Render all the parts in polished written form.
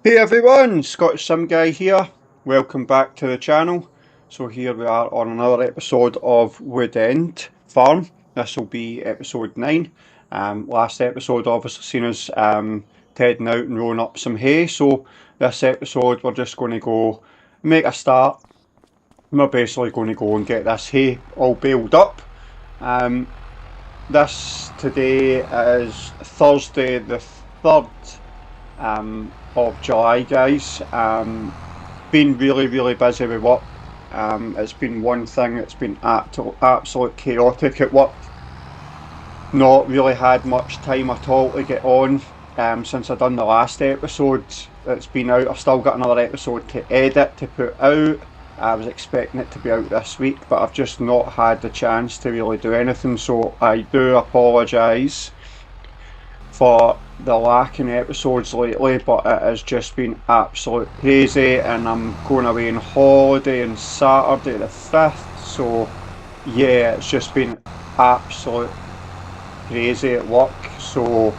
Hey everyone, Scottish Sim Guy here. Welcome back to the channel. So here we are on another episode of Wood End Farm. This will be episode 9. Last episode obviously seen us tedding out and rolling up some hay. So this episode we're just going to go make a start. We're basically going to go and get this hay all baled up. This today is Thursday the 3rd of July, guys. Been really busy with work. It's been one thing, it's been absolute chaotic at work. Not really had much time at all to get on since I done the last episode. It's been out. I've still got another episode to edit, to put out. I was expecting it to be out this week, but I've just not had the chance to really do anything, so I do apologise for the lack in episodes lately, but it has just been absolute crazy, and I'm going away on holiday on Saturday the 5th, so yeah, it's just been absolute crazy at work. So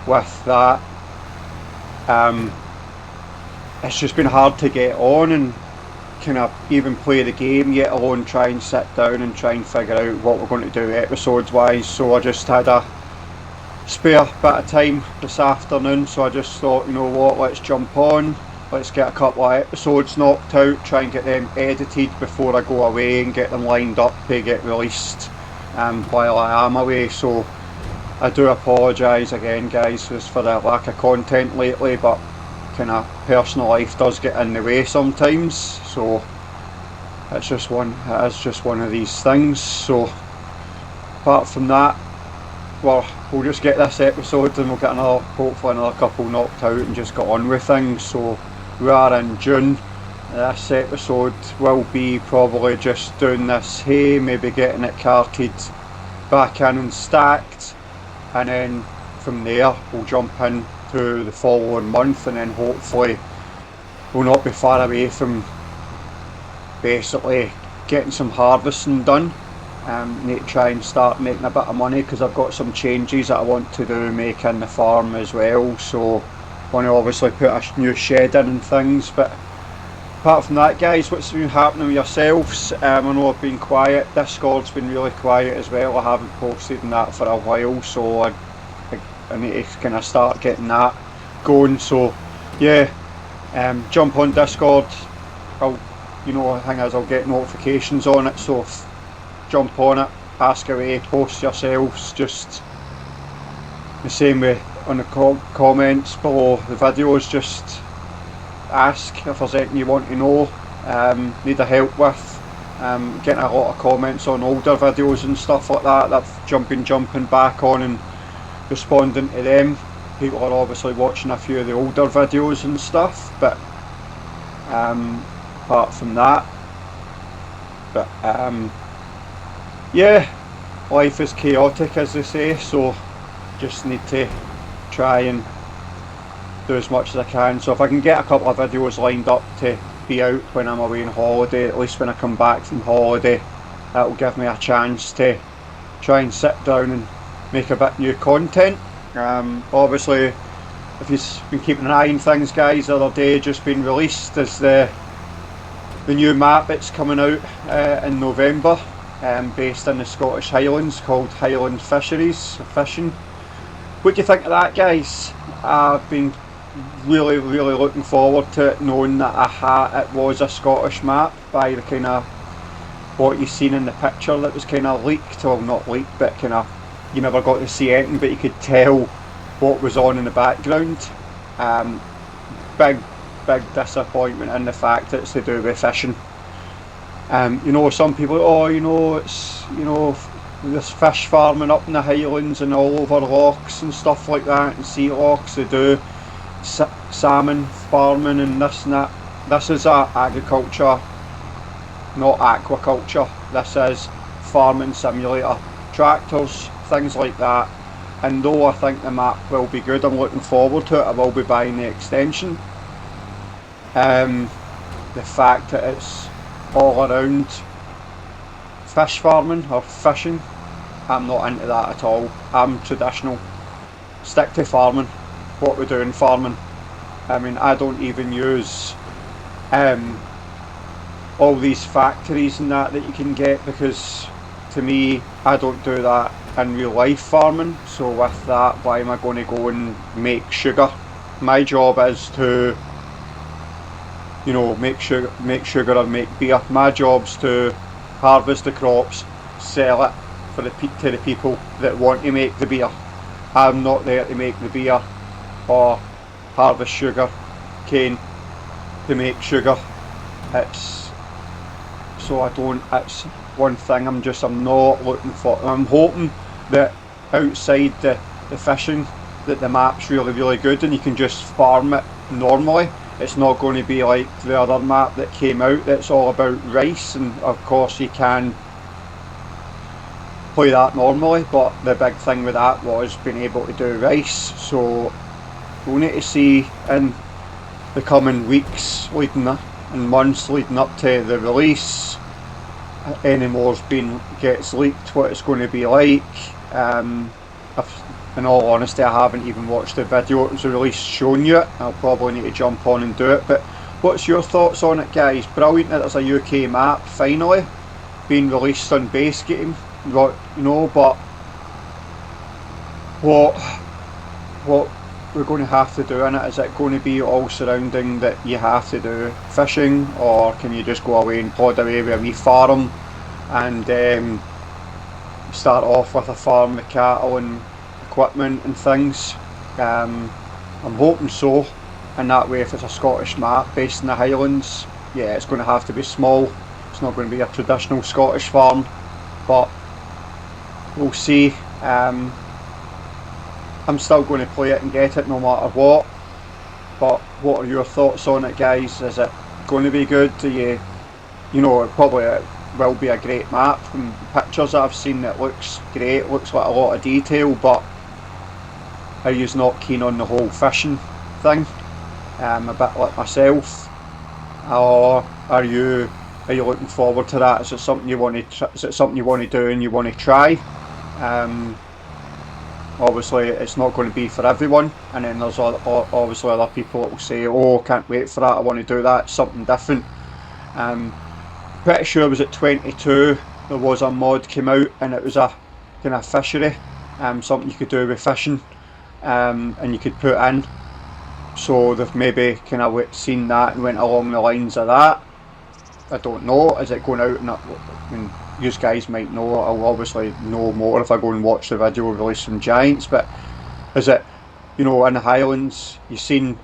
with that, it's just been hard to get on and kind of even play the game, yet alone try and sit down and try and figure out what we're going to do episodes wise. So I just had a spare bit of time this afternoon, so I just thought, you know what, let's jump on, let's get a couple of episodes knocked out, try and get them edited before I go away and get them lined up to get released while I am away. So I do apologise again, guys, just for the lack of content lately, but kind of personal life does get in the way sometimes, so it is just one of these things. So apart from that, we'll just get this episode and we'll get hopefully another couple knocked out and just get on with things. So we are in June. This episode will be probably just doing this hay, maybe getting it carted back in and stacked, and then from there we'll jump in to the following month, and then hopefully we'll not be far away from basically getting some harvesting done. Need to try and start making a bit of money, because I've got some changes that I want to do making the farm as well, so I want to obviously put a new shed in and things. But apart from that, guys, what's been happening with yourselves? I know I've been quiet. Discord's been really quiet as well. I haven't posted on that for a while, so I need to kind of start getting that going. So yeah, jump on Discord. The thing is, I'll get notifications on it, so jump on it, ask away, post yourselves, just the same way on the comments below the videos. Just ask if there's anything you want to know, need a help with. Getting a lot of comments on older videos and stuff like that I've jumping back on and responding to them. People are obviously watching a few of the older videos and stuff, but apart from that, yeah, life is chaotic, as they say, so just need to try and do as much as I can. So if I can get a couple of videos lined up to be out when I'm away on holiday, at least when I come back from holiday, that will give me a chance to try and sit down and make a bit new content. Obviously, if you've been keeping an eye on things, guys, the other day just been released as the new map that's coming out in November, based in the Scottish Highlands, called Highland Fishing. What do you think of that, guys? I've been really looking forward to it, knowing that it was a Scottish map by the kind of what you've seen in the picture that was kind of leaked, well, not leaked, but kind of, you never got to see anything, but you could tell what was on in the background. Big disappointment in the fact that it's to do with fishing. Some people, it's, there's fish farming up in the Highlands and all over lochs and stuff like that, and sea lochs. They do salmon farming and this and that. This is agriculture, not aquaculture. This is farming simulator, tractors, things like that. And though I think the map will be good, I'm looking forward to it. I will be buying the extension. The fact that it's all around fish farming or fishing, I'm not into that at all. I'm traditional, stick to farming, what we do in farming. I mean, I don't even use all these factories and that you can get, because to me, I don't do that in real life farming. So with that, why am I going to go and make sugar? My job is to, you know, make sugar or make beer. My job's to harvest the crops, sell it for to the people that want to make the beer. I'm not there to make the beer or harvest sugar cane to make sugar. It's so I don't. It's one thing I'm not looking for. I'm hoping that outside the fishing, that the map's really good and you can just farm it normally. It's not going to be like the other map that came out that's all about rice, and of course you can play that normally, but the big thing with that was being able to do rice. So we'll need to see in the coming weeks and months leading up to the release, any more's gets leaked, what it's going to be like. In all honesty, I haven't even watched the video it was released shown yet. I'll probably need to jump on and do it. But what's your thoughts on it, guys? Brilliant that there's a UK map finally being released on base game, but what we're going to have to do in it, is it going to be all surrounding that you have to do fishing, or can you just go away and plod away with a wee farm and start off with a farm with cattle and equipment and things? I'm hoping so, and that way if it's a Scottish map based in the Highlands, yeah, it's going to have to be small. It's not going to be a traditional Scottish farm, but we'll see. I'm still going to play it and get it no matter what. But what are your thoughts on it, guys? Is it going to be good? Do you know, it probably will be a great map. From pictures I've seen, it looks great, it looks like a lot of detail, but are you not keen on the whole fishing thing? A bit like myself, or are you looking forward to that? Is it something you want to? Is it something you want to do and you want to try? Obviously, it's not going to be for everyone, and then there's obviously other people that will say, "Oh, can't wait for that! I want to do that, something different." Pretty sure it was at 22. There was a mod came out, and it was a kind of fishery, something you could do with fishing, and you could put in. So they've maybe kind of seen that and went along the lines of that. I don't know. Is it going out? I mean, you guys might know. I'll obviously know more if I go and watch the video release from Giants. But is it, in the Highlands, you've seen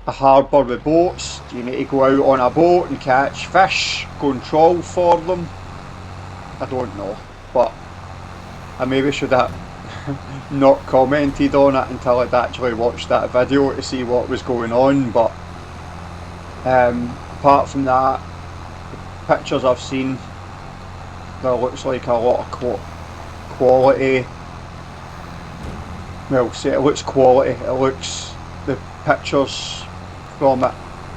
a harbour with boats? Do you need to go out on a boat and catch fish, go and trawl for them? I don't know. But I maybe should have not commented on it until I'd actually watched that video to see what was going on. But apart from that, the pictures I've seen, there looks like a lot of quality. Well, say it looks quality. It looks, the pictures from it,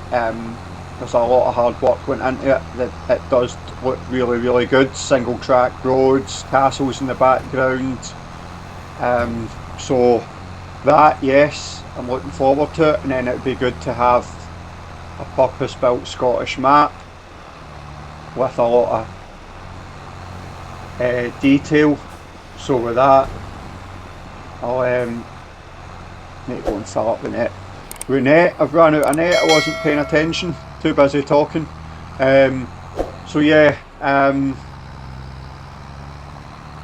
there's a lot of hard work went into it. It does look really good. Single track roads, castles in the background. So that, yes, I'm looking forward to it. And then it would be good to have a purpose-built Scottish map with a lot of detail. So with that, I'll need to go and fill up the net. With net, I've run out of net. I wasn't paying attention, too busy talking. So yeah,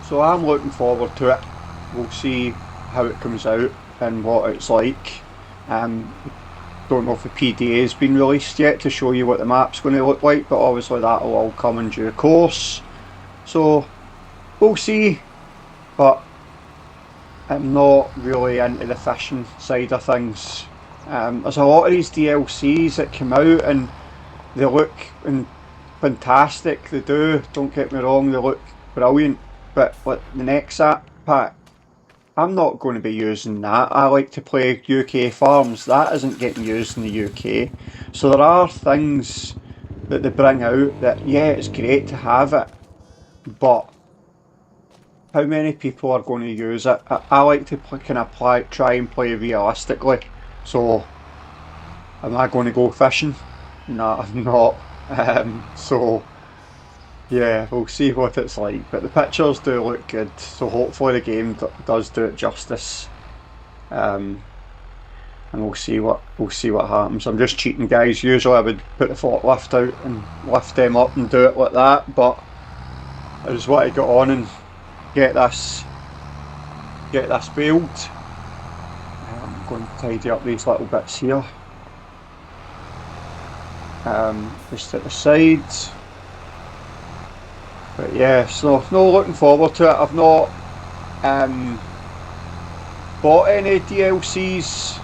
so I'm looking forward to it. We'll see how it comes out and what it's like. Don't know if the PDA has been released yet to show you what the map's going to look like, but obviously that will all come in due course. So we'll see, but I'm not really into the fishing side of things. There's a lot of these DLCs that come out and they look fantastic. They do, don't get me wrong, they look brilliant, but like the next pack, I'm not going to be using that. I like to play UK farms. That isn't getting used in the UK. So there are things that they bring out that, yeah, it's great to have it, but how many people are going to use it? I like to try and play realistically. So am I going to go fishing? No, I'm not. So yeah, we'll see what it's like. But the pictures do look good, so hopefully the game does do it justice. Um, and we'll see what happens. I'm just cheating, guys. Usually I would put the forklift out and lift them up and do it like that, but I just want to get on and get this build. I'm going to tidy up these little bits here. Just at the sides. But yeah, so no, looking forward to it. I've not bought any DLCs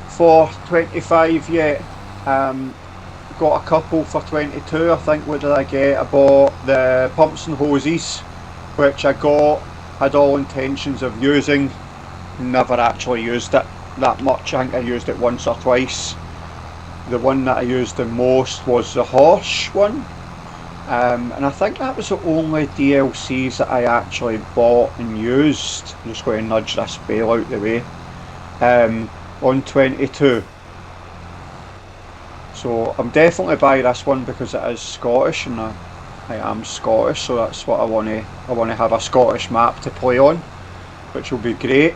for 25 yet. Got a couple for 22. I think. What did I get? I bought the pumps and hoses, which I had all intentions of using. Never actually used it that much. I think I used it once or twice. The one that I used the most was the horse one. And I think that was the only DLCs that I actually bought and used. I'm just going to nudge this bale out the way. On 22. So I'm definitely buying this one because it is Scottish, and I am Scottish, so that's what I want to. I want to have a Scottish map to play on, which will be great.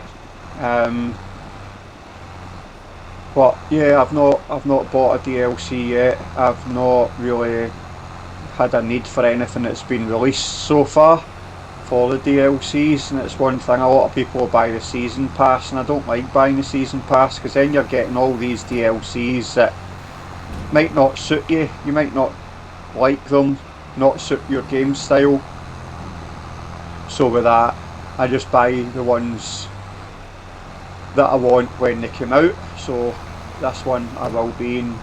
But yeah, I've not bought a DLC yet. I've not really had a need for anything that's been released so far for the DLCs, and it's one thing, a lot of people buy the season pass, and I don't like buying the season pass because then you're getting all these DLCs that might not suit you. You might not like them, not suit your game style. So with that, I just buy the ones that I want when they come out. So this one I will be in.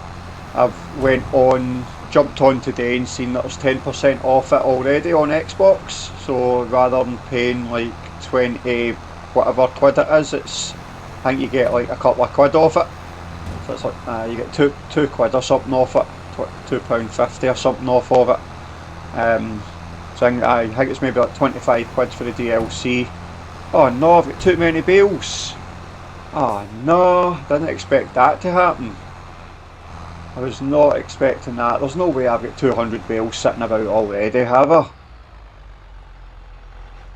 I've jumped on today and seen that there's 10% off it already on Xbox. So rather than paying like 20 whatever quid it is, I think you get like a couple of quid off it. So it's like you get two quid or something off it, £2.50 or something off of it. So I think it's maybe like 25 quid for the DLC. Oh no, I've got too many bales. Oh no, didn't expect that to happen. I was not expecting that. There's no way I've got 200 bales sitting about already, have I?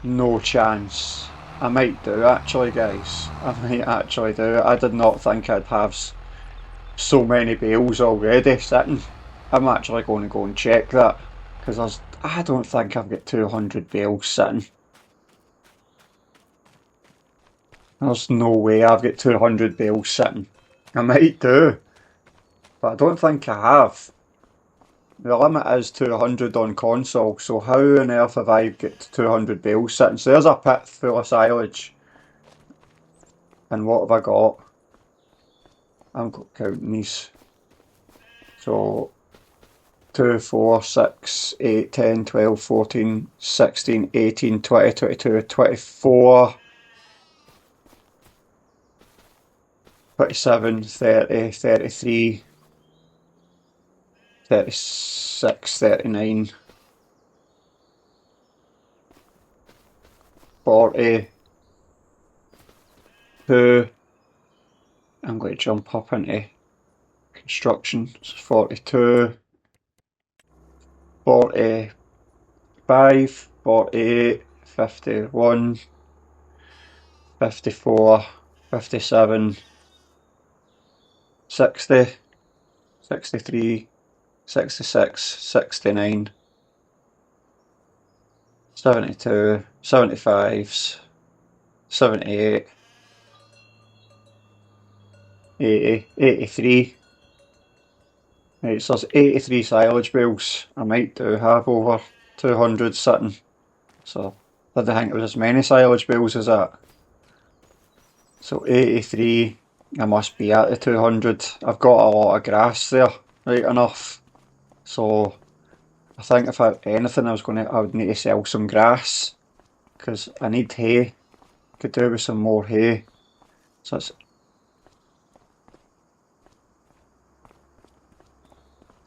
No chance. I might do actually, guys. I might actually do. I did not think I'd have so many bales already sitting. I'm actually going to go and check that, because I don't think I've got 200 bales sitting. There's no way I've got 200 bales sitting. I might do, but I don't think I have. The limit is 200 on console, so how on earth have I got 200 bales sitting? So there's a pit full of silage. And what have I got? I'm counting these. So 2, 4, 6, 8, 10, 12, 14, 16, 18, 20, 22, 24, 27, 30, 33, 36, 39, 42. I'm going to jump up into construction. So 42, 45, 48, 51, 54, 57, 60, 63, 66, 69, 72, 75, 78, 80, 83. Right, so there's 83 silage bales. I might do have over 200 sitting. So I didn't think it was as many silage bales as that. So 83, I must be at the 200. I've got a lot of grass there, right enough. So I think if I had anything, I would need to sell some grass, because I need hay. Could do with some more hay. So it's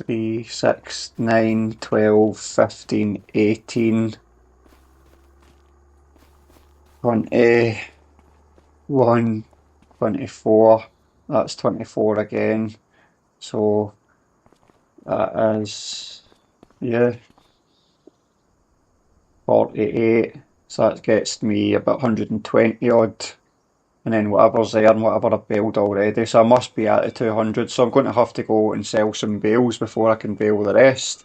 3, 6, 9, 12, 15, 18, 21, 24. That's 24 again. So that is, yeah, 48. So that gets me about 120 odd. And then whatever's there and whatever I've baled already. So I must be at the 200. So I'm going to have to go and sell some bales before I can bale the rest.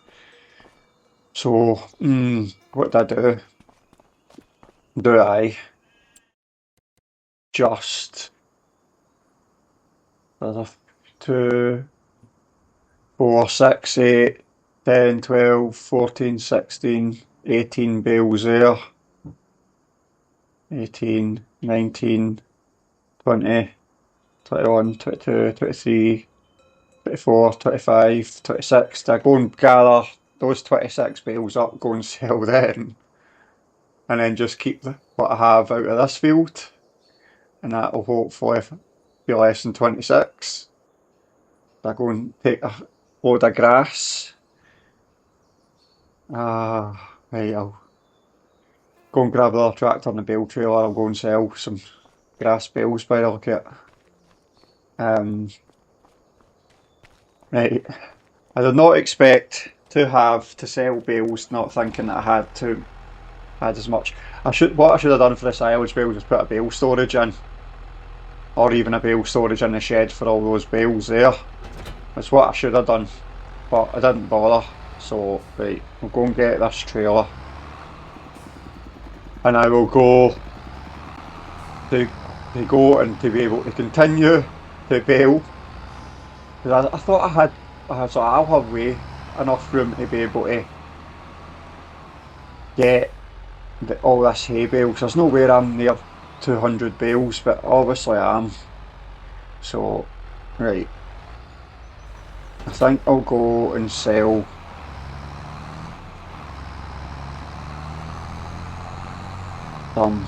So, what did I do? Do I just... There's a 2, 4, 6, 8, 10, 12, 14, 16, 18 bales there. 18, 19, 20, 21, 22, 23, 24, 25, 26. Do I go and gather those 26 bales up, go and sell them, and then just keep what I have out of this field, and that'll hopefully be less than 26. Do I go and take a load of grass? Right, I'll go and grab the other tractor and the bale trailer. I'll go and sell some grass bales by the look at it. Right, I did not expect to have to sell bales, not thinking that I had as much. What I should have done for the silage bales was put a bale storage in, or even a bale storage in the shed for all those bales there. That's what I should have done, but I didn't bother. So right, we'll go and get this trailer, and I will go to go and to be able to continue to bale. Because I thought so I'll have enough room to be able to get all this hay bale, because there's nowhere I'm near 200 bales, but obviously I am. So, right, I think I'll go and sell some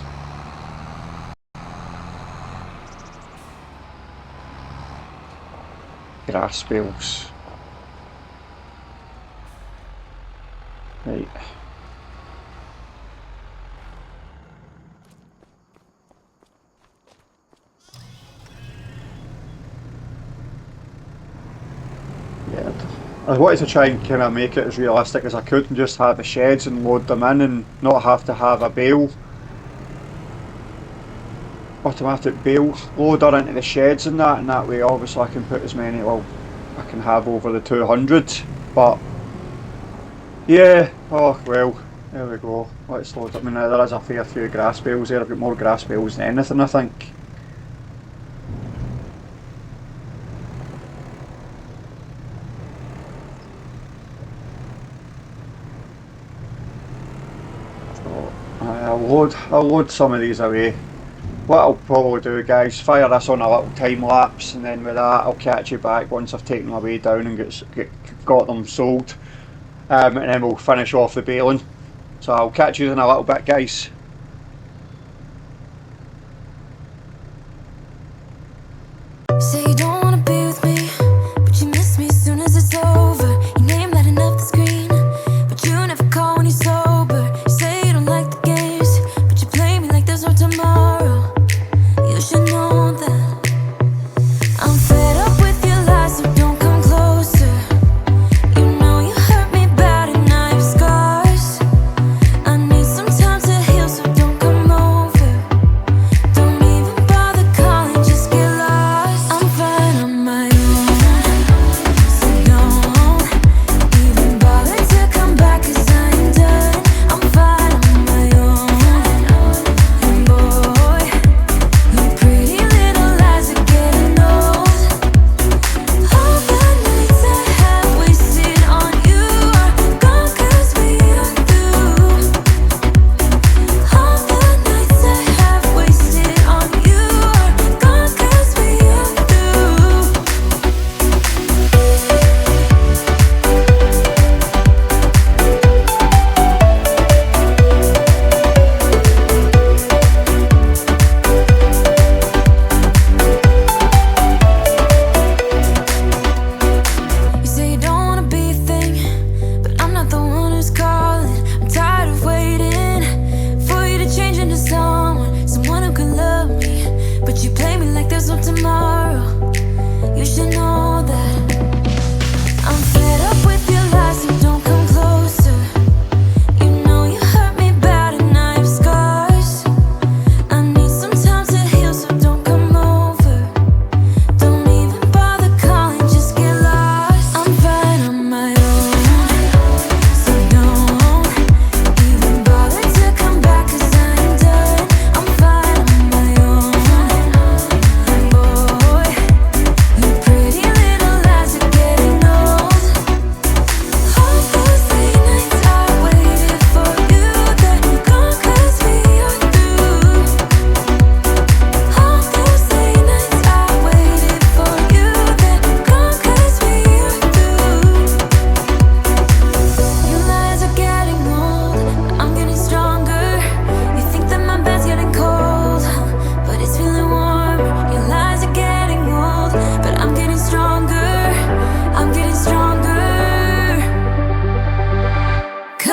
grass bales. Right. Yeah, I wanted to try and kind of make it as realistic as I could and just have the sheds and load them in and not have to have a bale, automatic bale loader into the sheds and that way obviously I can put as many, well, I can have over the 200, but yeah, oh well, there we go, let's load up. I mean, there is a fair few grass bales there. I've got more grass bales than anything, I think. So I'll load some of these away. What I'll probably do, guys, fire this on a little time lapse, and then with that I'll catch you back once I've taken them away down and got them sold, and then we'll finish off the baling. So I'll catch you in a little bit, guys. Say you don't wanna be with me, but you miss me as soon as it's over. Your name lighting up the screen, but you never call when you're sober. You say you don't like the games, but you play me like there's no tomorrow. You should know that I'm fed up with your lies, so don't come closer. You know you hurt me bad and I have scars. I need some time to heal, so don't come over. Don't even bother calling, just get lost. I'm fine on my own, so don't even bother to come back, 'cause I ain't done. I'm fine on my own, and boy, your pretty little lies are getting old. All the nights I have wasted on you are gone, 'cause we are through. All the nights I have wasted on you are gone, 'cause we are through. You say you don't wanna be a thing, but I'm not the one who's calling. I'm tired of waiting for you to change into someone who can love me, but you play me like there's no tomorrow. You should know that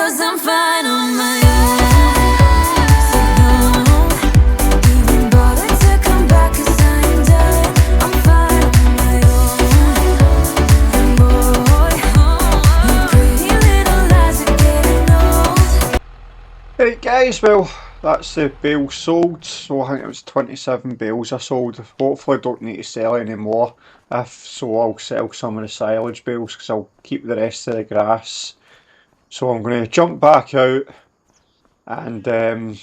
'cause I'm fine on my own. So don't even bother to come back 'cause I ain't done. I'm fine on my own. And boy, your pretty little lies are getting old. Right guys, well that's the bales sold. So I think it was 27 bales I sold. Hopefully I don't need to sell any more. If so, I'll sell some of the silage bales because I'll keep the rest of the grass. So I'm going to jump back out and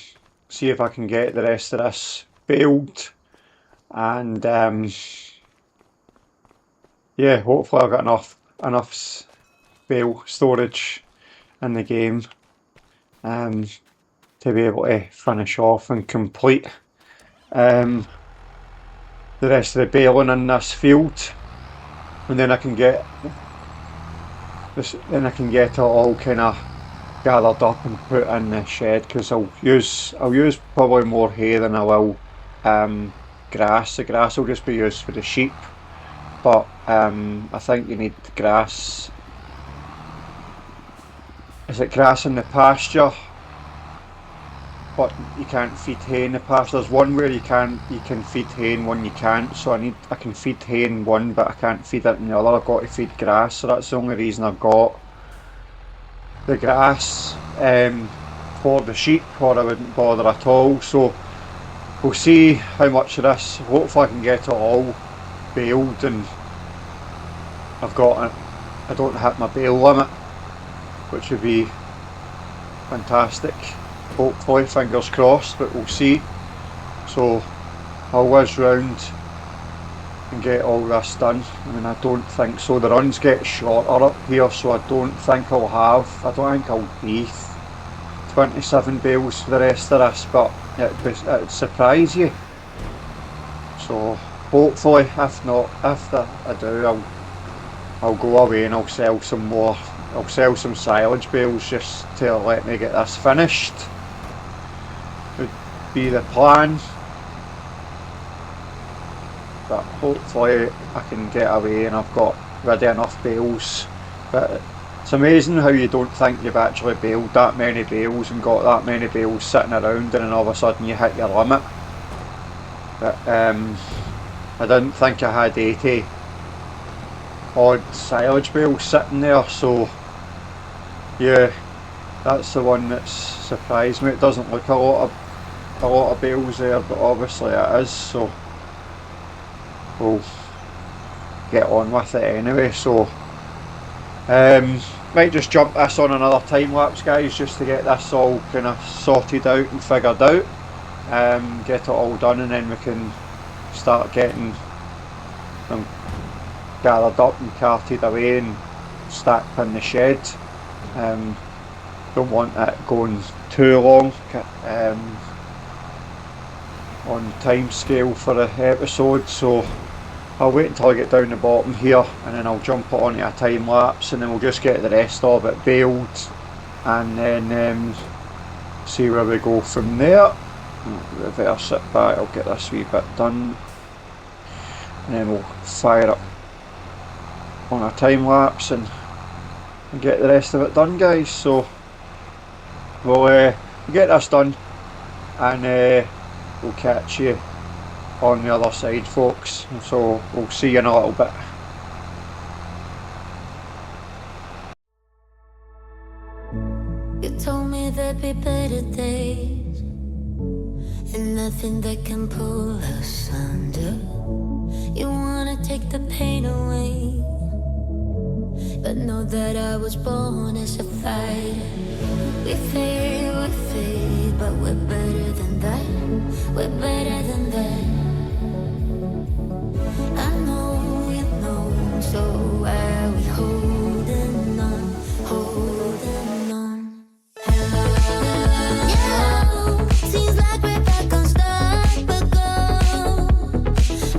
see if I can get the rest of this baled, and yeah, hopefully I've got enough bale storage in the game to be able to finish off and complete the rest of the baling in this field, and then I can get this. Then I can get it all kind of gathered up and put in the shed, because I'll use probably more hay than I will grass. The grass will just be used for the sheep, but I think you need grass. Is it grass in the pasture? But you can't feed hay in the pasture. There's one where you can feed hay and one you can't. So I can feed hay in one, but I can't feed it in the other. I've got to feed grass, so that's the only reason I've got the grass for the sheep, or I wouldn't bother at all. So we'll see how much of this. Hopefully I can get it all baled, and I've got it. I don't hit my bale limit, which would be fantastic. Hopefully, fingers crossed, but we'll see. So I'll whiz round and get all this done. I mean, I don't think so. The runs get shorter up here, so I don't think I'll need 27 bales for the rest of this, but it'd surprise you. So hopefully, if not, if I do, I'll go away and I'll sell some more. I'll sell some silage bales just to let me get this finished. Would be the plan, but hopefully I can get away and I've got ready enough bales. But it's amazing how you don't think you've actually baled that many bales and got that many bales sitting around, and then all of a sudden you hit your limit. But I didn't think I had 80 odd silage bales sitting there, so yeah, that's the one that's surprised me. It doesn't look a lot of bales there, but obviously it is, so we'll get on with it anyway. So might just jump this on another time lapse, guys, just to get this all kind of sorted out and figured out, get it all done, and then we can start getting them gathered up and carted away and stacked in the shed. Don't want it going too long on time scale for the episode, so I'll wait until I get down the bottom here, and then I'll jump it onto a time lapse, and then we'll just get the rest of it baled, and then see where we go from there. Reverse it back, I'll get this wee bit done, and then we'll fire up on a time lapse and get the rest of it done, guys. So we'll get this done, and we'll catch you on the other side, folks. So we'll see you in a little bit. You told me there'd be better days, and nothing that can pull us under. You wanna take the pain away, but know that I was born as a fighter. We fade, but we're better than that. We're better than that. I know you know, so why are we holding on, holding on? Yeah, seems like we're back on stop but go.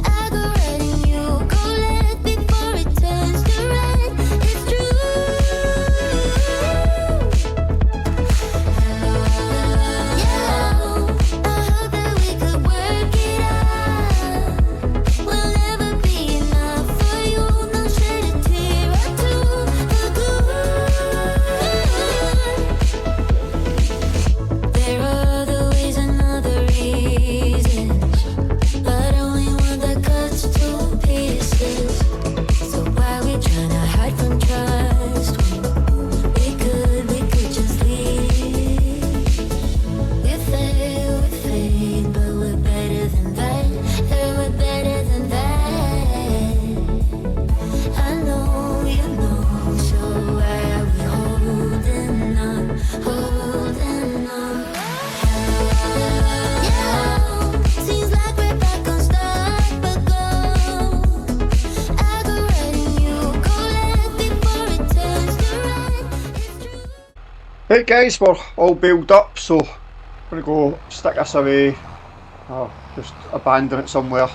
I go red and you go left before it turns to red. It's true. Yeah, I hope that we could work it out. We'll never be enough for you. No shed a tear or two. Right guys, we're all baled up, so I'm going to go stick this away, or just abandon it somewhere,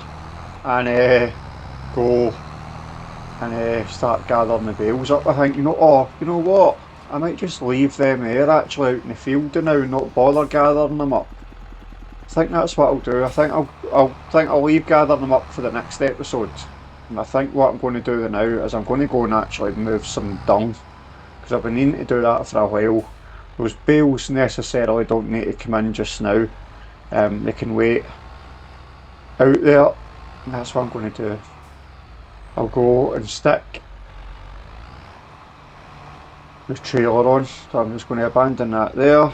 and go and start gathering the bales up. I think, you know what, I might just leave them here actually out in the field now and not bother gathering them up. I think that's what I'll do. I think I'll leave gathering them up for the next episode. And I think what I'm going to do now is I'm going to go and actually move some dung, because I've been needing to do that for a while. Those bales necessarily don't need to come in just now. They can wait out there, and that's what I'm going to do. I'll go and stick the trailer on, so I'm just going to abandon that there.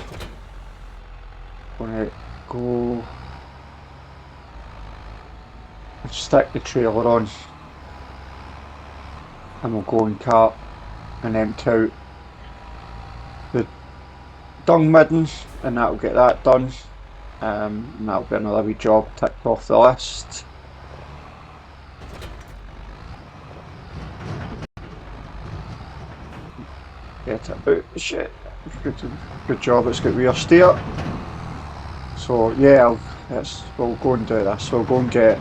Going to go and stick the trailer on, and we'll go and cart and empty out the dung midden, and that'll get that done, and that'll be another wee job ticked off the list. Get it out the shit. Good job, it's got rear steer. So yeah, we'll go and do this. We'll go and get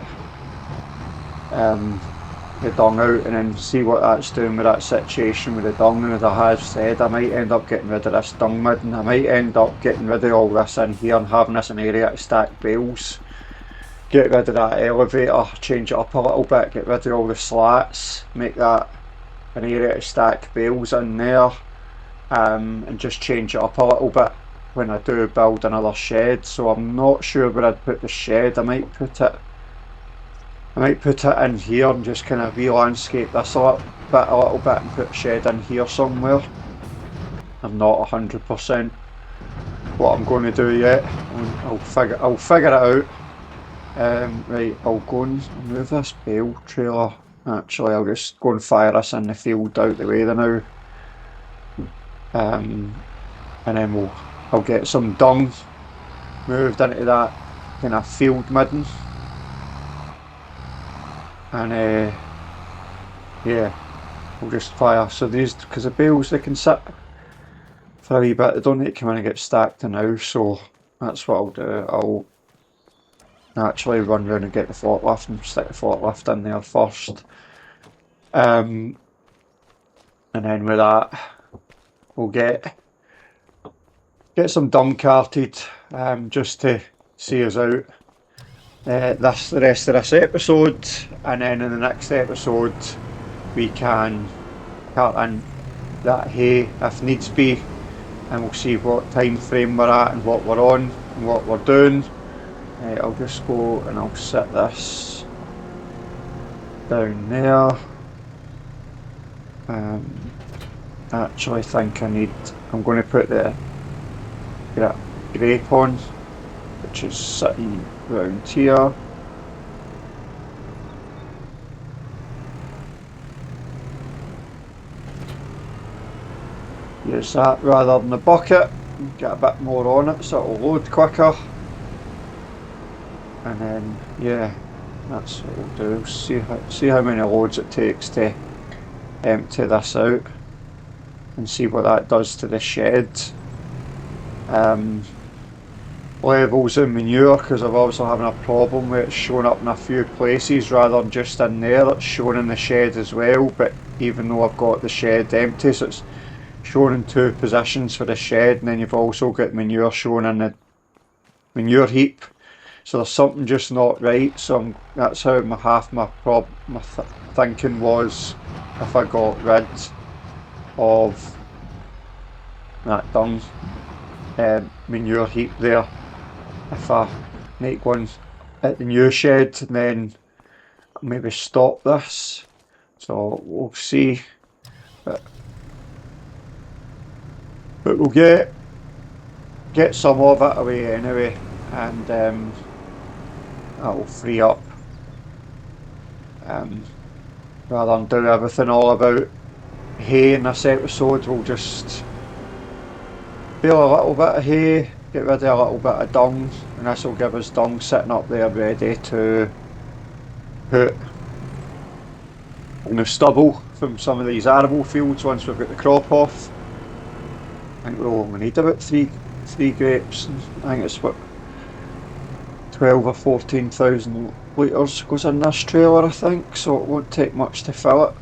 the dung out and then see what that's doing with that situation with the dung. And as I have said, I might end up getting rid of this dung midden. I might end up getting rid of all this in here and having this an area to stack bales. Get rid of that elevator, change it up a little bit, get rid of all the slats, make that an area to stack bales in there, and just change it up a little bit when I do build another shed. So I'm not sure where I'd put the shed. I might put it in here and just kind of re-landscape this a little bit and put a shed in here somewhere. I'm not 100% what I'm going to do yet. I'll figure it out. Right, I'll go and move this bale trailer. Actually, I'll just go and fire this in the field out the way now. And then I'll get some dung moved into that kind of field midden. And yeah, we'll just fire. So these, because the bales, they can sit for a wee bit, they don't need to come in and get stacked now, so that's what I'll do. I'll actually run round and get the forklift and stick the forklift in there first. And then with that, we'll get some dung carted, just to see us out the rest of this episode, and then in the next episode we can cart in that hay if needs be, and we'll see what time frame we're at and what we're on and what we're doing. I'll just go and I'll set this down there. I actually think I'm going to put the grape on, which is sitting round here. Use that rather than the bucket, get a bit more on it so it'll load quicker. And then yeah, that's what we'll do. See how many loads it takes to empty this out and see what that does to the shed. Levels of manure, because I'm also having a problem with it showing up in a few places rather than just in there. It's shown in the shed as well, but even though I've got the shed empty, so it's shown in two positions for the shed, and then you've also got manure shown in the manure heap. So there's something just not right. So that's how my thinking was, if I got rid of that dung manure heap there, if I make one at the new shed, and then maybe stop this. So we'll see, but we'll get some of it away anyway, and that'll free up, rather than do everything all about hay in this episode. We'll just bale a little bit of hay, get rid of a little bit of dung, and this will give us dung sitting up there ready to put in the stubble from some of these arable fields once we've got the crop off. I think we'll only need about three grapes. I think it's what 12 or 14,000 litres goes in this trailer, I think, so it won't take much to fill it.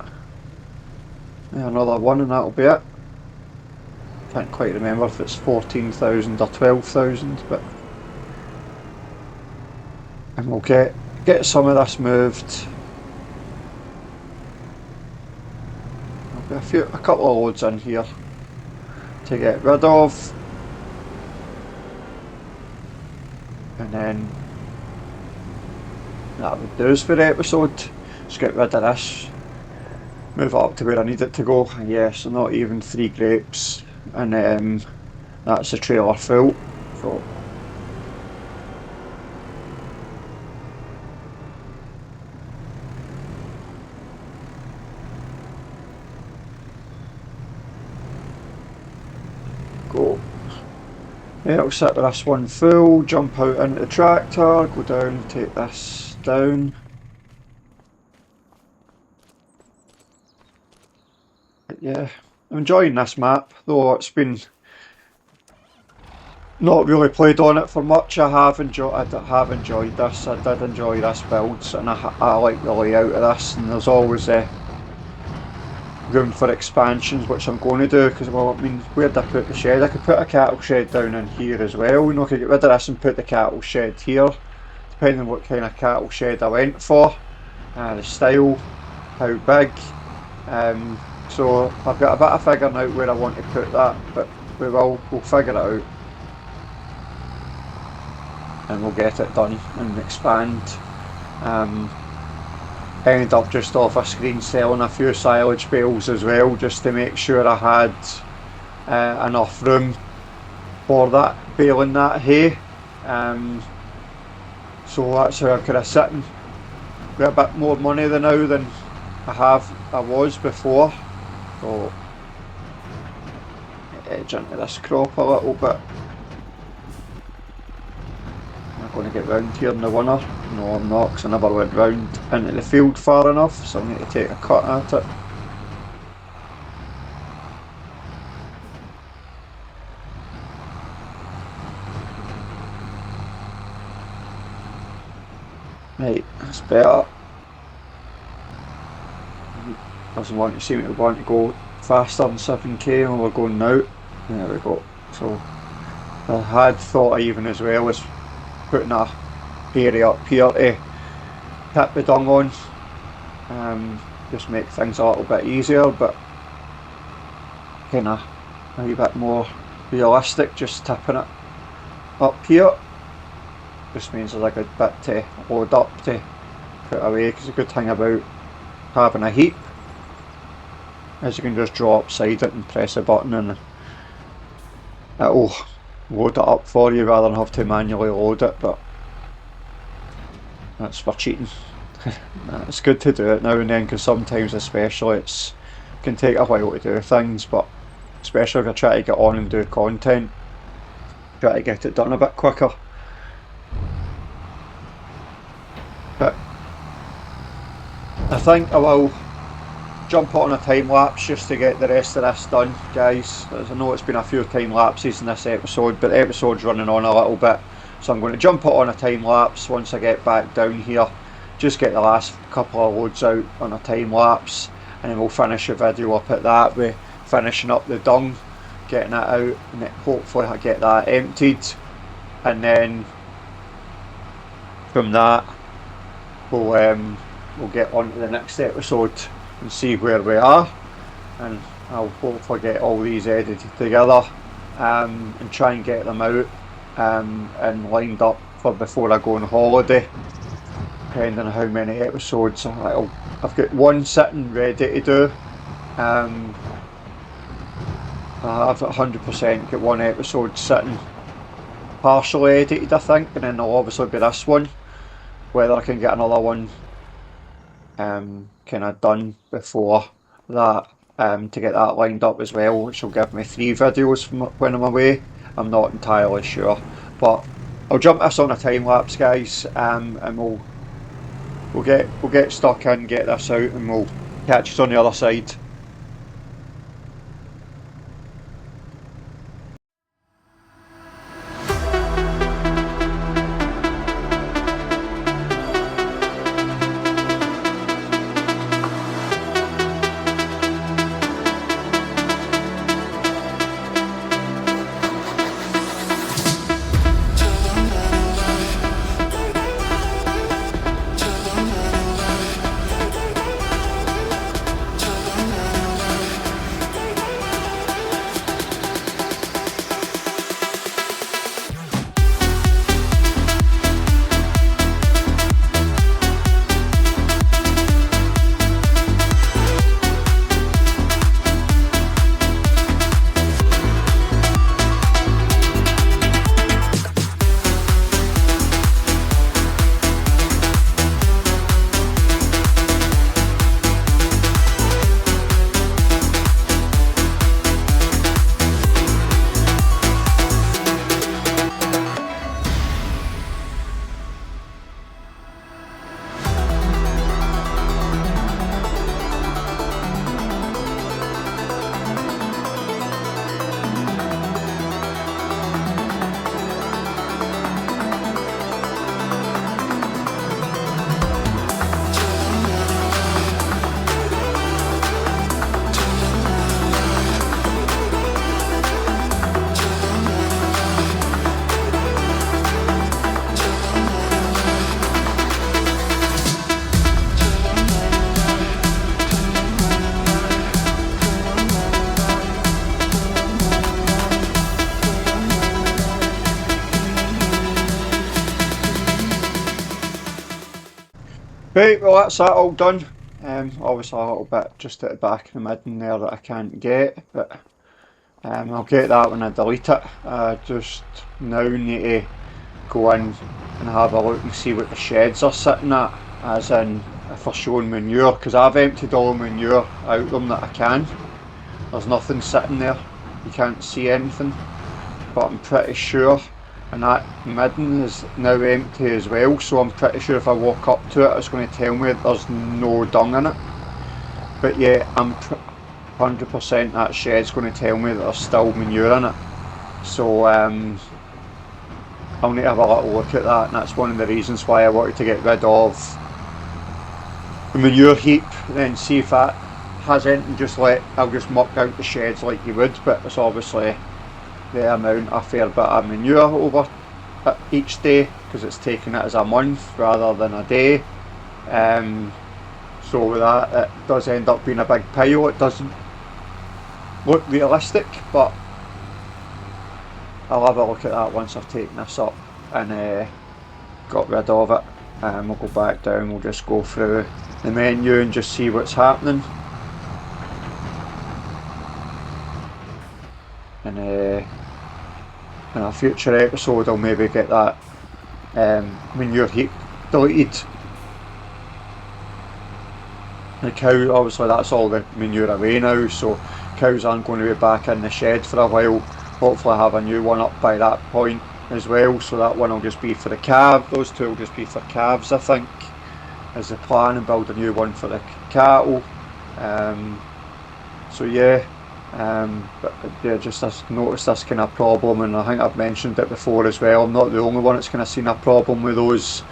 Yeah, another one and that'll be it. Can't quite remember if it's 14,000 or 12,000, but and we'll get some of this moved. There'll be a couple of loads in here to get rid of, and then that would do us for the episode. Just get rid of this, move it up to where I need it to go. Yeah, so not even 3 grapes, and that's the trailer full. So go. Yeah, I'll set this one full, jump out into the tractor, go down, take this down. But yeah, I'm enjoying this map, though it's been not really played on it for much. I have enjoyed this. I did enjoy this build, and I like the layout of this, and there's always room for expansions, which I'm going to do, because, well, I mean, where'd I put the shed? I could put a cattle shed down in here as well. You know, I could get rid of this and put the cattle shed here, depending on what kind of cattle shed I went for, the style, how big. So I've got a bit of figuring out where I want to put that, but we'll figure it out, and we'll get it done and expand. Ended up just off a screen selling a few silage bales as well, just to make sure I had enough room for that, baling that hay. So that's how I'm kind of sitting with a bit more money now than I was before. So edge into this crop a little bit. Am I going to get round here in the winter? No, I'm not, because I never went round into the field far enough, so I need to take a cut at it. Right, that's better. Doesn't seem to want to go faster than 7k, and we're going now. There we go. So I had thought even as well as putting a area up here to tip the dung on, just make things a little bit easier, but kind of a wee bit more realistic, just tipping it up here. Just means there's a good bit to load up to put away, because the good thing about having a heap is you can just draw upside it and press a button and it'll load it up for you rather than have to manually load it, but that's for cheating. It's good to do it now and then, because sometimes especially it can take a while to do things, but especially if you're trying to get on and do content, try to get it done a bit quicker. But I think I will jump on a time lapse just to get the rest of this done, guys. As I know it's been a few time lapses in this episode, but the episode's running on a little bit, so I'm going to jump it on a time lapse once I get back down here. Just get the last couple of loads out on a time lapse, and then we'll finish the video up at that with finishing up the dung, getting that out, and then hopefully I get that emptied, and then from that we'll get on to the next episode and see where we are, and I'll hopefully get all these edited together, and try and get them out and lined up for before I go on holiday, depending on how many episodes. I've got one sitting ready to do. I have 100% got one episode sitting partially edited, I think, and then there'll obviously be this one. Whether I can get another one kind of done before that, to get that lined up as well, which will give me 3 videos from when I'm away. I'm not entirely sure, but I'll jump this on a time lapse, guys, and we'll get stuck in, get this out, and we'll catch us on the other side. Right, well that's that all done. Obviously a little bit just at the back of the midden there that I can't get, but I'll get that when I delete it. I just now need to go in and have a look and see what the sheds are sitting at, as in if they're showing manure, because I've emptied all the manure out them that I can. There's nothing sitting there, you can't see anything, but I'm pretty sure, and that midden is now empty as well, so I'm pretty sure if I walk up to it it's going to tell me there's no dung in it. But yeah, I'm 100% that shed's going to tell me that there's still manure in it. So I'll need to have a little look at that, and that's one of the reasons why I wanted to get rid of the manure heap, and then see if that has anything. I'll just muck out the sheds like you would, but it's obviously the amount a fair bit of manure over each day, because it's taking it as a month rather than a day. So with that, it does end up being a big pile. It doesn't look realistic, but I'll have a look at that once I've taken this up and got rid of it. We'll go back down, we'll just go through the menu and just see what's happening. And in a future episode I'll maybe get that manure heap deleted. The cow, obviously that's all the manure away now, so cows aren't going to be back in the shed for a while. Hopefully I have a new one up by that point as well, so that one will just be for the calf. Those two will just be for calves, I think, is the plan, and build a new one for the cattle. So yeah, but yeah, just noticed this kind of problem, and I think I've mentioned it before as well. I'm not the only one that's kind of seen a problem with those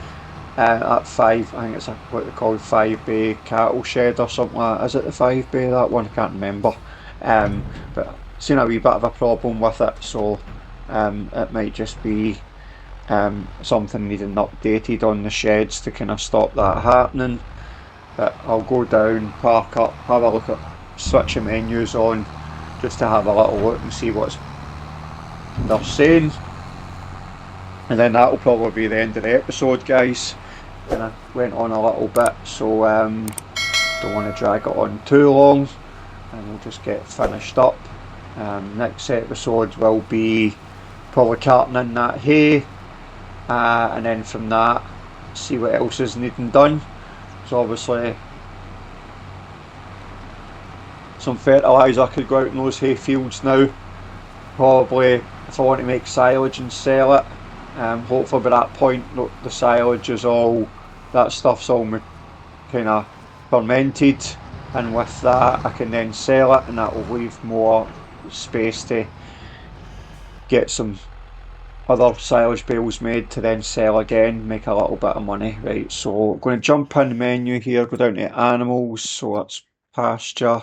at 5, I think it's what they call 5-bay cattle shed or something like that. Is it the 5-bay, that one? I can't remember. But seen a wee bit of a problem with it, so it might just be something needing updated on the sheds to kind of stop that happening. But I'll go down, park up, have a look at, switch the menus on, just to have a little look and see what they're saying. And then that'll probably be the end of the episode, guys. And I went on a little bit, so don't want to drag it on too long, and we'll just get finished up. Next episode will be probably carting in that hay, and then from that see what else is needing done. So obviously some fertiliser could go out in those hay fields now, probably if I want to make silage and sell it. Hopefully by that point the silage is all, that stuff's all kind of fermented, and with that I can then sell it, and that will leave more space to get some other silage bales made to then sell again, make a little bit of money. Right, so I'm going to jump in the menu here, go down to animals, so that's pasture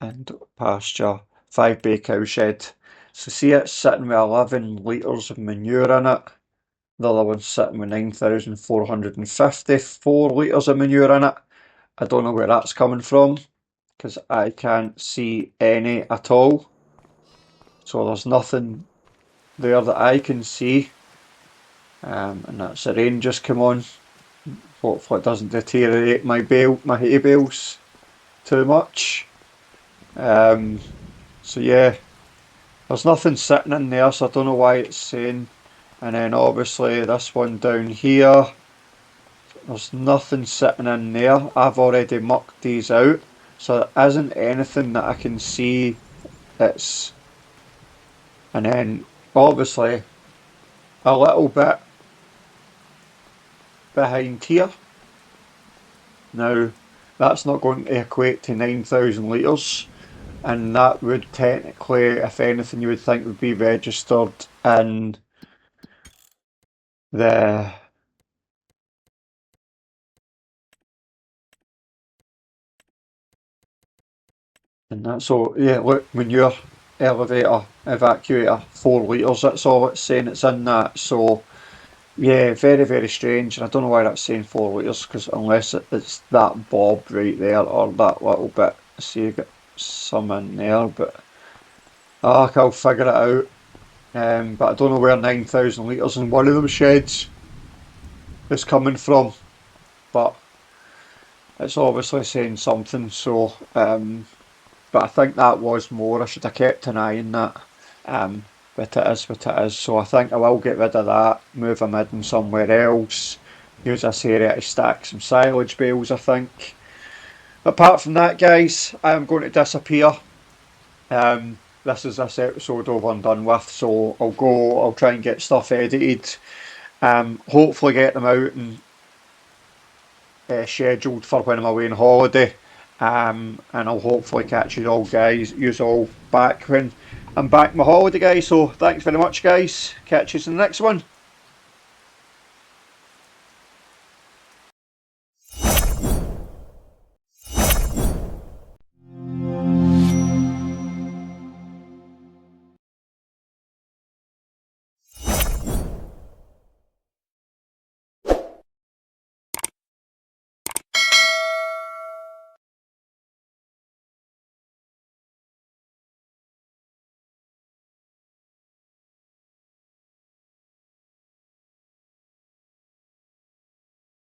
and pasture, 5-bay cow shed. So see, it's sitting with 11 litres of manure in it. The other one's sitting with 9,454 litres of manure in it. I don't know where that's coming from, because I can't see any at all. So there's nothing there that I can see. And that's the rain just come on. Hopefully it doesn't deteriorate my hay bales too much. So yeah, there's nothing sitting in there, so I don't know why it's saying. And then obviously this one down here, there's nothing sitting in there. I've already mucked these out, so there isn't anything that I can see. And then obviously a little bit behind here. Now that's not going to equate to 9,000 litres, and that would technically, if anything, you would think would be registered in the and that. So yeah, look, manure, elevator, evacuator, 4 litres, that's all it's saying it's in that. So yeah, very, very strange, and I don't know why that's saying 4 litres, because unless it's that bob right there, or that little bit, see you get some in there, but I'll figure it out. But I don't know where 9,000 litres in one of them sheds is coming from, but it's obviously saying something. So, but I think that was more. I should have kept an eye on that. But it is what it is. So I think I will get rid of that, move them in somewhere else, use this area to stack some silage bales, I think. Apart from that, guys, I am going to disappear. This is this episode over and done with, so I'll try and get stuff edited. Hopefully get them out and scheduled for when I'm away on holiday. And I'll hopefully catch you all back when I'm back on my holiday, guys. So thanks very much, guys. Catch you in the next one.